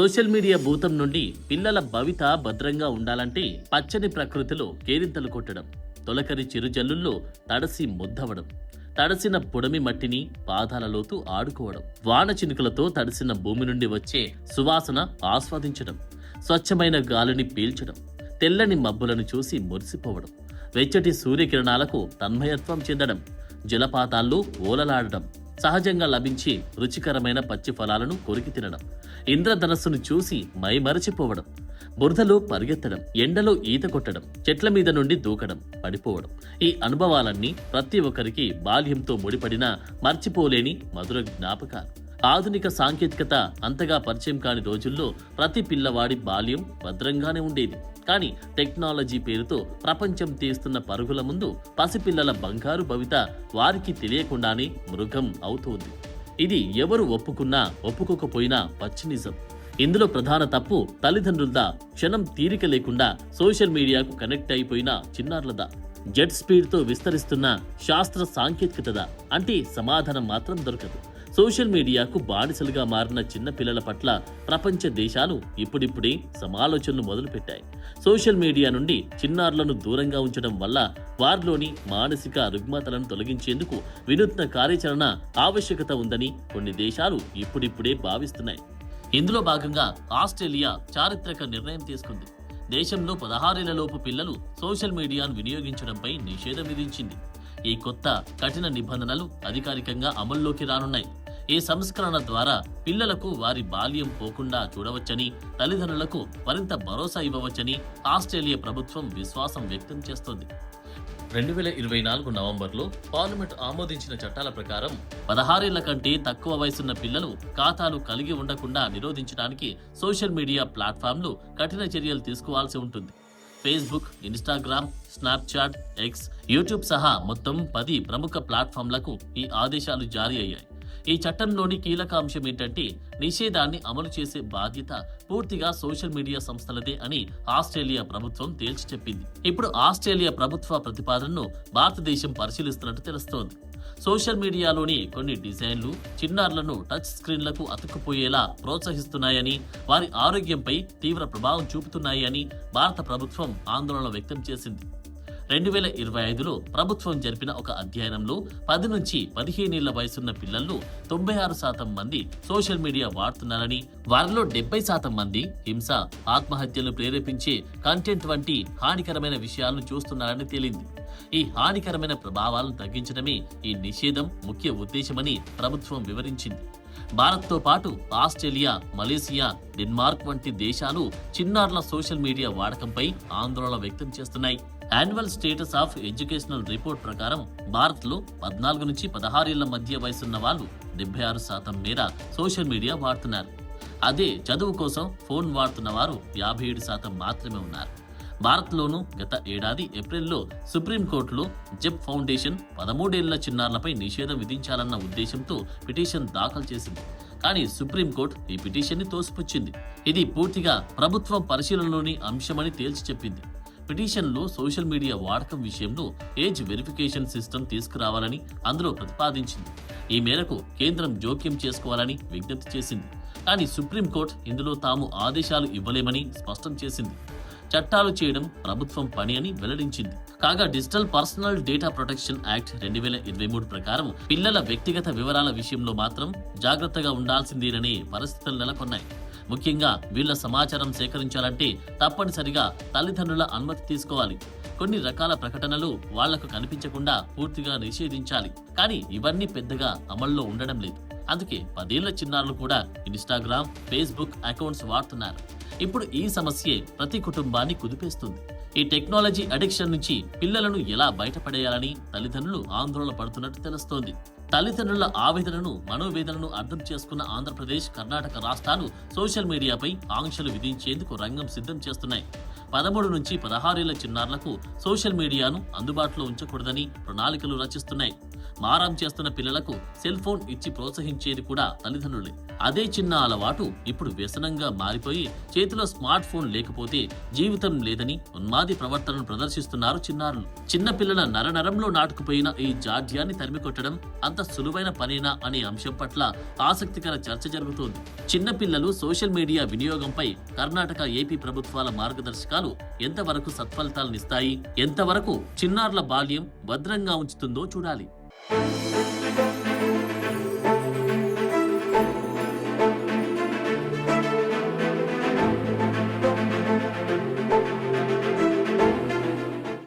Social media భూతం నుండి పిల్లల భవిత భద్రంగా ఉండాలంటే పచ్చని ప్రకృతిలో కేరింతలు కొట్టడం, తొలకరి చిరుజల్లుల్లో తడసి ముద్దవడం, తడసిన పొడమి మట్టిని పాదాలలోతూ ఆడుకోవడం, వాన చినుకులతో తడిసిన భూమి నుండి వచ్చే సువాసన ఆస్వాదించడం, స్వచ్ఛమైన గాలిని పీల్చడం, తెల్లని మబ్బులను చూసి మురిసిపోవడం, వెచ్చటి సూర్యకిరణాలకు తన్మయత్వం చెందడం, జలపాతాల్లో ఓలలాడడం, సహజంగా లభించే రుచికరమైన పచ్చి ఫలాలను కొరికి తినడం, ఇంద్రధనస్సును చూసి మైమరచిపోవడం, బురదలో పరిగెత్తడం, ఎండలో ఈత కొట్టడం, చెట్ల మీద నుండి దూకడం, పడిపోవడం. ఈ అనుభవాలన్నీ ప్రతి ఒక్కరికి బాల్యంతో ముడిపడిన మర్చిపోలేని మధుర జ్ఞాపకాలు. ఆధునిక సాంకేతికత అంతగా పరిచయం కాని రోజుల్లో ప్రతి పిల్లవాడి బాల్యం భద్రంగానే ఉండేది. కానీ టెక్నాలజీ పేరుతో ప్రపంచం తీస్తున్న పరుగుల ముందు పసిపిల్లల బంగారు భవిత వారికి తెలియకుండానే మృగం అవుతోంది. ఇది ఎవరు ఒప్పుకున్నా ఒప్పుకోకపోయినా పచ్చి నిజం. ఇందులో ప్రధాన తప్పు తల్లిదండ్రులదా, క్షణం తీరిక లేకుండా సోషల్ మీడియాకు కనెక్ట్ అయిపోయిన చిన్నారులదా, జెట్ స్పీడ్తో విస్తరిస్తున్న శాస్త్ర సాంకేతికతదా అంటే సమాధానం మాత్రం దొరకదు. సోషల్ మీడియాకు బానిసలుగా మారిన చిన్న పిల్లల పట్ల ప్రపంచ దేశాలు ఇప్పుడిప్పుడే సమాలోచనలు మొదలుపెట్టాయి. సోషల్ మీడియా నుండి చిన్నారులను దూరంగా ఉంచడం వల్ల వారిలోని మానసిక రుగ్మతలను తొలగించేందుకు వినూత్న కార్యాచరణ ఆవశ్యకత ఉందని కొన్ని దేశాలు ఇప్పుడిప్పుడే భావిస్తున్నాయి. ఇందులో భాగంగా ఆస్ట్రేలియా చారిత్రక నిర్ణయం తీసుకుంది. దేశంలో 16 ఏళ్లలోపు పిల్లలు సోషల్ మీడియాను వినియోగించడంపై నిషేధం విధించింది. ఈ కొత్త కఠిన నిబంధనలు అధికారికంగా అమల్లోకి రానున్నాయి. ఈ సంస్కరణ ద్వారా పిల్లలకు వారి బాల్యం పోకుండా చూడవచ్చని, తల్లిదండ్రులకు మరింత భరోసా ఇవ్వవచ్చని ఆస్ట్రేలియా ప్రభుత్వం విశ్వాసం వ్యక్తం చేస్తోంది. 2024 నవంబర్లో పార్లమెంట్ ఆమోదించిన చట్టాల ప్రకారం 16 ఏళ్ల కంటే తక్కువ వయసున్న పిల్లలు ఖాతాలు కలిగి ఉండకుండా నిరోధించడానికి సోషల్ మీడియా ప్లాట్ఫామ్లు కఠిన చర్యలు తీసుకోవాల్సి ఉంటుంది. Facebook, Instagram, Snapchat, X, YouTube సహా మొత్తం 10 ప్రముఖ ప్లాట్ఫామ్లకు ఈ ఆదేశాలు జారీ అయ్యాయి. ఈ చట్టంలోని కీలక అంశం ఏంటంటే నిషేధాన్ని అమలు చేసే బాధ్యత పూర్తిగా సోషల్ మీడియా సంస్థలదే అని ఆస్ట్రేలియా ప్రభుత్వం తేల్చి చెప్పింది. ఇప్పుడు ఆస్ట్రేలియా ప్రభుత్వ ప్రతిపాదనను భారతదేశం పరిశీలిస్తున్నట్టు తెలుస్తోంది. సోషల్ మీడియాలోని కొన్ని డిజైన్లు చిన్నారులను టచ్ స్క్రీన్లకు అతుక్కుపోయేలా ప్రోత్సహిస్తున్నాయని, వారి ఆరోగ్యంపై తీవ్ర ప్రభావం చూపుతున్నాయి అని భారత ప్రభుత్వం ఆందోళన వ్యక్తం చేసింది. 2025లో ప్రభుత్వం జరిపిన ఒక అధ్యయనంలో 10 నుంచి 15 ఏళ్ల వయసున్న పిల్లల్లో 96% మంది సోషల్ మీడియా వాడుతున్నారని, వారిలో 70% మంది హింస, ఆత్మహత్యలు ప్రేరేపించే కంటెంట్ వంటి హానికరమైన విషయాలను చూస్తున్నారని తేలింది. ఈ హానికరమైన ప్రభావాలను తగ్గించడమే ఈ నిషేధం ముఖ్య ఉద్దేశమని ప్రభుత్వం వివరించింది. భారత్తో పాటు ఆస్ట్రేలియా, మలేసియా, డెన్మార్క్ వంటి దేశాలు చిన్నారుల సోషల్ మీడియా వాడకంపై ఆందోళన వ్యక్తం చేస్తున్నాయి. Annual status of educational report ప్రకారం భారత్లో 14 నుంచి 16 ఏళ్ల మధ్య వయసున్న వాళ్ళు 76% మేర సోషల్ మీడియా వాడుతున్నారు. అదే చదువు కోసం ఫోన్ వాడుతున్న వారు 57% మాత్రమే ఉన్నారు. భారత్లోనూ గత ఏడాది ఏప్రిల్లో సుప్రీంకోర్టులో జెబ్ ఫౌండేషన్ 13 ఏళ్ల చిన్నారులపై నిషేధం విధించాలన్న ఉద్దేశంతో పిటిషన్ దాఖలు చేసింది. కానీ సుప్రీంకోర్టు ఈ పిటిషన్ని తోసిపుచ్చింది. ఇది పూర్తిగా ప్రభుత్వం పరిశీలనలోని అంశమని తేల్చి చెప్పింది. పిటిషన్లో సోషల్ మీడియా వాడకం విషయంలో ఏజ్ వెరిఫికేషన్ సిస్టమ్ తీసుకురావాలని అందులో ప్రతిపాదించింది. ఈ మేరకు కేంద్రం జోక్యం చేసుకోవాలని విజ్ఞప్తి చేసింది. కానీ సుప్రీంకోర్టు ఇందులో తాము ఆదేశాలు ఇవ్వలేమని స్పష్టం చేసింది. చట్టాలు చేయడం ప్రభుత్వం పని అని వెల్లడించింది. కాగా digital personal data protection act 2023 ప్రకారం పిల్లల వ్యక్తిగత వివరాల విషయంలో మాత్రం జాగ్రత్తగా ఉండాల్సిందేననే పరిస్థితులు నెలకొన్నాయి. ముఖ్యంగా వీళ్ల సమాచారం సేకరించాలంటే తప్పనిసరిగా తల్లిదండ్రుల అనుమతి తీసుకోవాలి. కొన్ని రకాల ప్రకటనలు వాళ్లకు కనిపించకుండా పూర్తిగా నిషేధించాలి. కానీ ఇవన్నీ పెద్దగా అమల్లో ఉండడం లేదు. అందుకే 10 ఏళ్ల చిన్నారులు కూడా ఇన్స్టాగ్రామ్, ఫేస్బుక్ అకౌంట్స్ వాడుతున్నారు. ఇప్పుడు ఈ సమస్యే ప్రతి కుటుంబాన్ని కుదిపేస్తుంది. ఈ టెక్నాలజీ అడిక్షన్ నుంచి పిల్లలను ఎలా బయటపడేయాలని తల్లిదండ్రులు ఆందోళన పడుతున్నట్టు తెలుస్తోంది. తల్లిదండ్రుల ఆవేదనను, మనోవేదనను అర్థం చేసుకున్న ఆంధ్రప్రదేశ్, కర్ణాటక రాష్ట్రాలు సోషల్ మీడియాపై ఆంక్షలు విధించేందుకు రంగం సిద్ధం చేస్తున్నాయి. 13 నుంచి 16 ఏళ్ల చిన్నారులకు సోషల్ మీడియాను అందుబాటులో ఉంచకూడదని ప్రణాళికలు రచిస్తున్నాయి. మారం చేస్తున్న పిల్లలకు సెల్ ఫోన్ ఇచ్చి ప్రోత్సహించేది కూడా తల్లిదండ్రులే. అదే చిన్న అలవాటు ఇప్పుడు వ్యసనంగా మారిపోయి చేతిలో స్మార్ట్ ఫోన్ లేకపోతే జీవితం లేదని ఉన్మాది ప్రవర్తనను ప్రదర్శిస్తున్నారు చిన్నారులు. చిన్న పిల్లల నరనరంలో నాటుకుపోయిన ఈ జాడ్యాన్ని తరిమికొట్టడం అంత సులువైన పనేనా అనే అంశం పట్ల ఆసక్తికర చర్చ జరుగుతోంది. చిన్న పిల్లలు సోషల్ మీడియా వినియోగంపై కర్ణాటక, ఏపీ ప్రభుత్వాల మార్గదర్శకాలు ఎంతవరకు సత్ఫలితాలనిస్తాయి, ఎంతవరకు చిన్నారుల బాల్యం భద్రంగా ఉంచుతుందో చూడాలి.